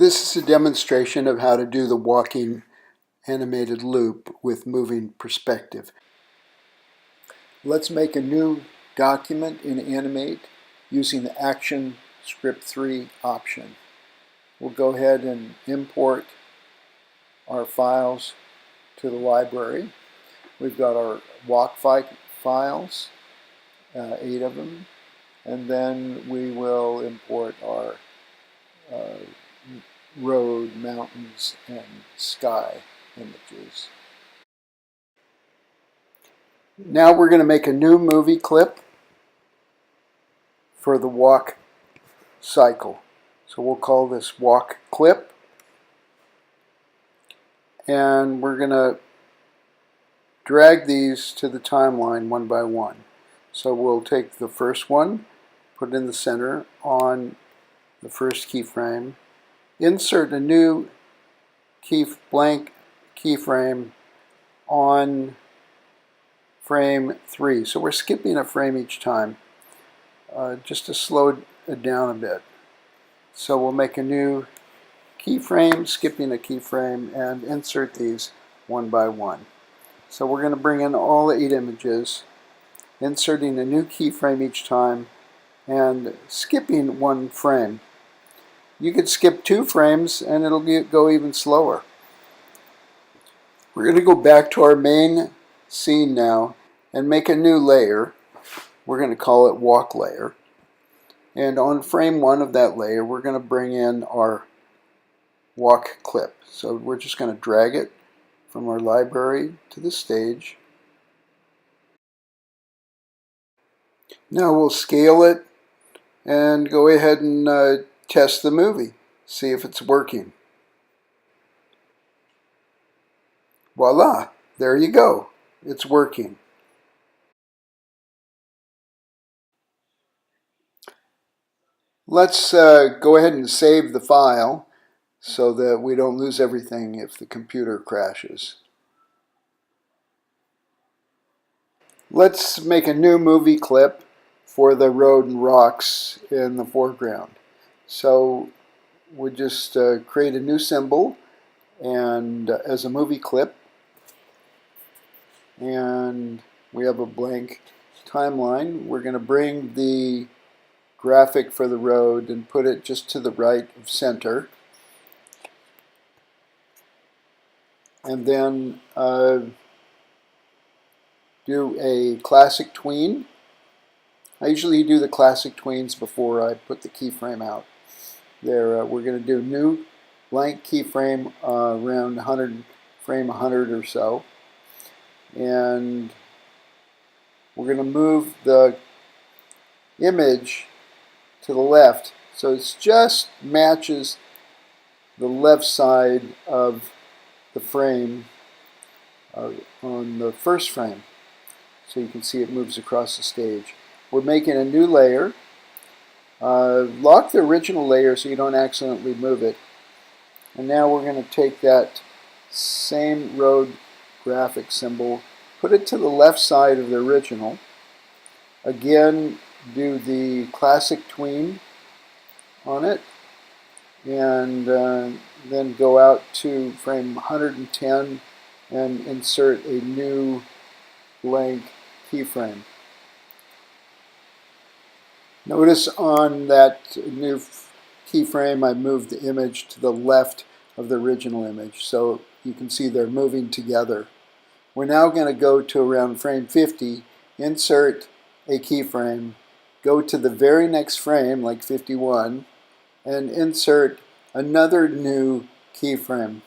This is a demonstration of how to do the walking animated loop with moving perspective. Let's make a new document in Animate using the Action Script 3 option. We'll go ahead and import our files to the library. We've got our walk files, 8 of them, and then we will import our road, mountains, and sky images. Now we're going to make a new movie clip for the walk cycle. So we'll call this walk clip, and we're going to drag these to the timeline one by one. So we'll take the first one, put it in the center on the first keyframe, insert a new blank keyframe on frame 3. So we're skipping a frame each time, just to slow it down a bit. So we'll make a new keyframe, skipping a keyframe, and insert these one by one. So we're going to bring in all 8 images, inserting a new keyframe each time, and skipping one frame. You could skip 2 frames and it'll go even slower. We're going to go back to our main scene now and make a new layer. We're going to call it walk layer. And on frame 1 of that layer, we're going to bring in our walk clip. So we're just going to drag it from our library to the stage. Now we'll scale it and go ahead and test the movie, see if it's working. Voila, there you go, it's working. Let's go ahead and save the file so that we don't lose everything if the computer crashes. Let's make a new movie clip for the road and rocks in the foreground. So we just create a new symbol and as a movie clip, and we have a blank timeline. We're going to bring the graphic for the road and put it just to the right of center, and then do a classic tween. I usually do the classic tweens before I put the keyframe out. There, we're going to do new blank keyframe around frame 100 or so, and we're going to move the image to the left so it just matches the left side of the frame on the first frame, so you can see it moves across the stage. We're making a new layer. Lock the original layer so you don't accidentally move it. And now we're going to take that same road graphic symbol, put it to the left side of the original. Again, do the classic tween on it, and then go out to frame 110 and insert a new blank keyframe. Notice on that new keyframe I moved the image to the left of the original image, so you can see they're moving together. We're now going to go to around frame 50, insert a keyframe, go to the very next frame, like 51, and insert another new keyframe.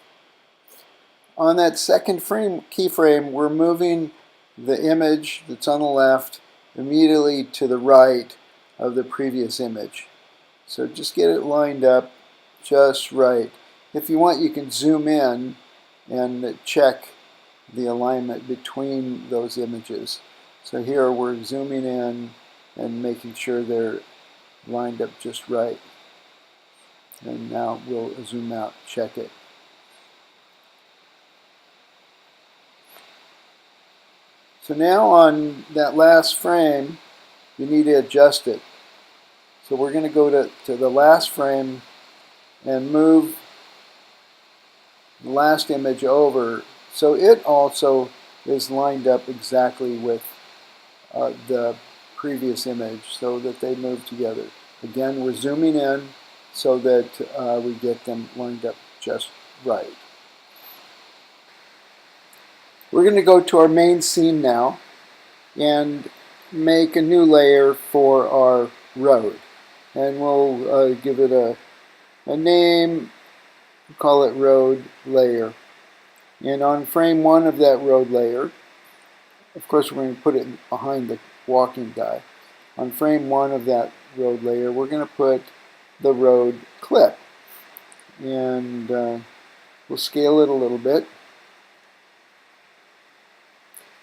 On that second keyframe, we're moving the image that's on the left immediately to the right of the previous image. So just get it lined up just right. If you want, you can zoom in and check the alignment between those images. So here we're zooming in and making sure they're lined up just right. And now we'll zoom out, check it. So now on that last frame, you need to adjust it. So we're going to go to the last frame and move the last image over, so it also is lined up exactly with the previous image so that they move together. Again, we're zooming in so that we get them lined up just right. We're going to go to our main scene now and make a new layer for our road. And we'll give it a name, call it road layer. And on frame 1 of that road layer, of course we're going to put it behind the walking guy. On frame 1 of that road layer, we're going to put the road clip. And we'll scale it a little bit.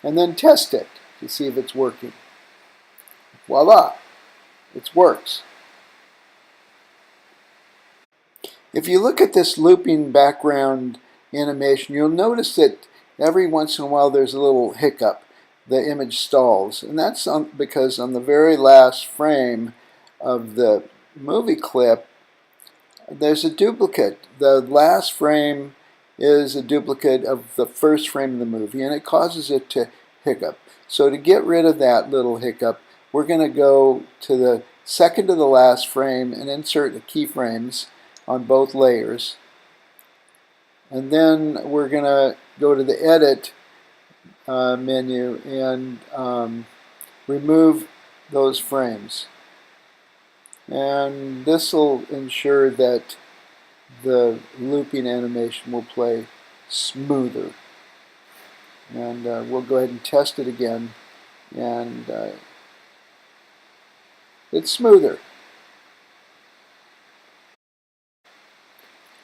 And then test it to see if it's working. Voila! It works. If you look at this looping background animation, you'll notice that every once in a while there's a little hiccup. The image stalls. And that's because on the very last frame of the movie clip, there's a duplicate. The last frame is a duplicate of the first frame of the movie, and it causes it to hiccup. So to get rid of that little hiccup, we're going to go to the second to the last frame and insert the keyframes on both layers. And then we're going to go to the Edit menu and remove those frames. And this will ensure that the looping animation will play smoother. And we'll go ahead and test it again, and it's smoother.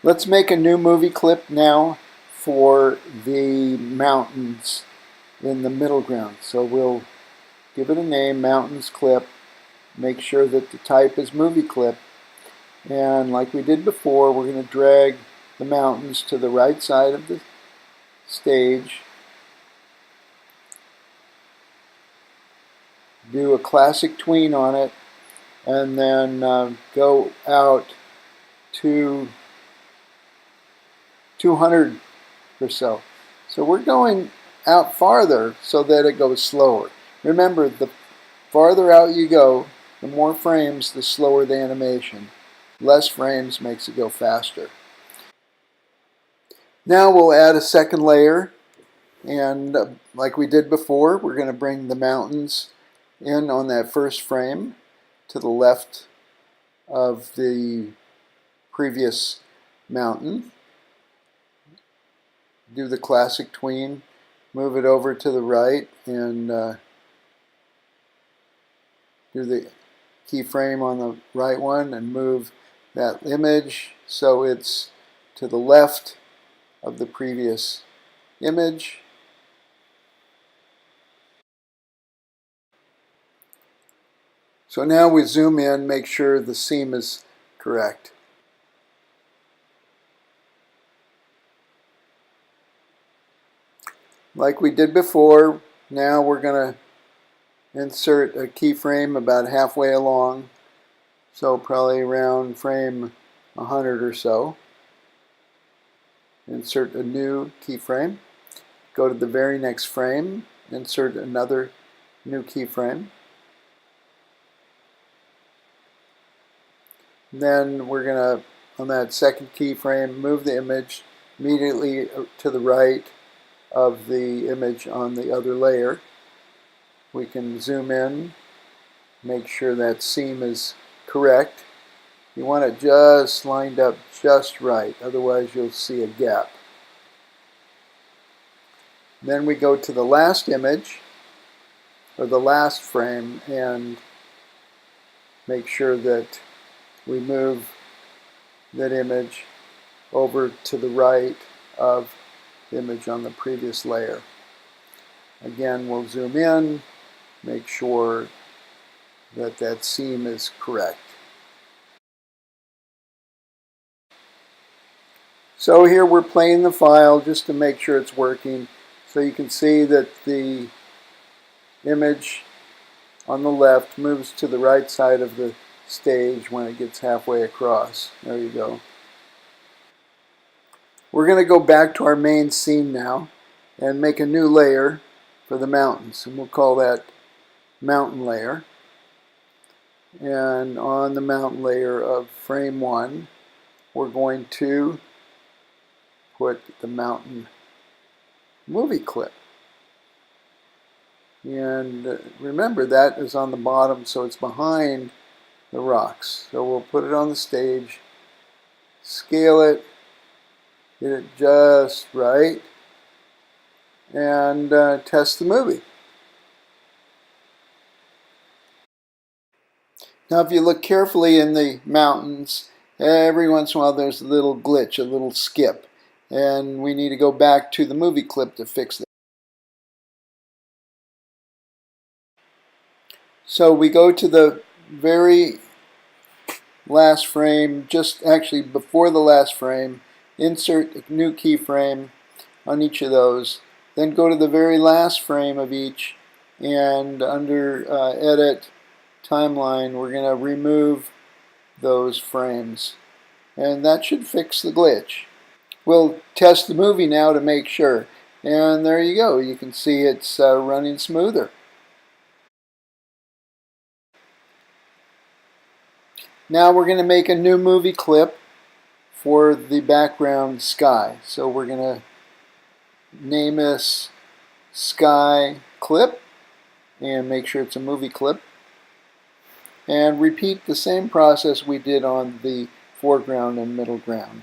Let's make a new movie clip now for the mountains in the middle ground. So we'll give it a name, Mountains Clip. Make sure that the type is movie clip. And like we did before, we're going to drag the mountains to the right side of the stage. Do a classic tween on it, and then go out to 200 or so. So we're going out farther so that it goes slower. Remember, the farther out you go, the more frames, the slower the animation. Less frames makes it go faster. Now we'll add a second layer, and like we did before, we're going to bring the mountains in on that first frame to the left of the previous mountain. Do the classic tween, move it over to the right, and do the keyframe on the right one and move that image so it's to the left of the previous image. So now we zoom in, make sure the seam is correct. Like we did before, now we're going to insert a keyframe about halfway along, so probably around frame 100 or so. Insert a new keyframe. Go to the very next frame, insert another new keyframe. Then we're going to, on that second keyframe, move the image immediately to the right of the image on the other layer. We can zoom in, make sure that seam is correct. You want it just lined up just right, otherwise you'll see a gap. Then we go to the last image, or the last frame, and make sure that we move that image over to the right of the image on the previous layer. Again, we'll zoom in, make sure that that seam is correct. So here we're playing the file just to make sure it's working. So you can see that the image on the left moves to the right side of the stage when it gets halfway across. There you go. We're going to go back to our main scene now and make a new layer for the mountains, and we'll call that mountain layer. And on the mountain layer of frame 1, we're going to put the mountain movie clip. And remember, that is on the bottom, so it's behind the rocks. So we'll put it on the stage, scale it, get it just right, and test the movie. Now if you look carefully in the mountains, every once in a while there's a little glitch, a little skip, and we need to go back to the movie clip to fix it. So we go to the very last frame, just actually before the last frame, insert a new keyframe on each of those, then go to the very last frame of each, and under Edit, Timeline, we're going to remove those frames. And that should fix the glitch. We'll test the movie now to make sure. And there you go. You can see it's running smoother. Now we're going to make a new movie clip for the background sky. So we're going to name this Sky Clip and make sure it's a movie clip. And repeat the same process we did on the foreground and middle ground.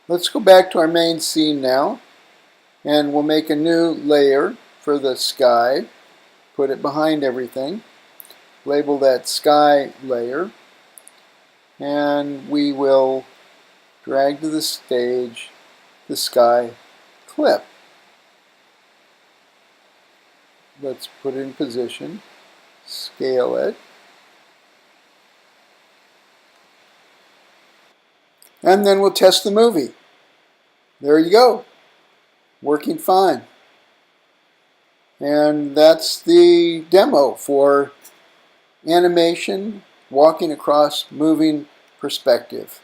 Let's go back to our main scene now, and we'll make a new layer for the sky, put it behind everything, label that sky layer, and we will drag to the stage the sky clip. Let's put it in position, scale it, and then we'll test the movie. There you go, working fine. And that's the demo for animation walking across moving perspective.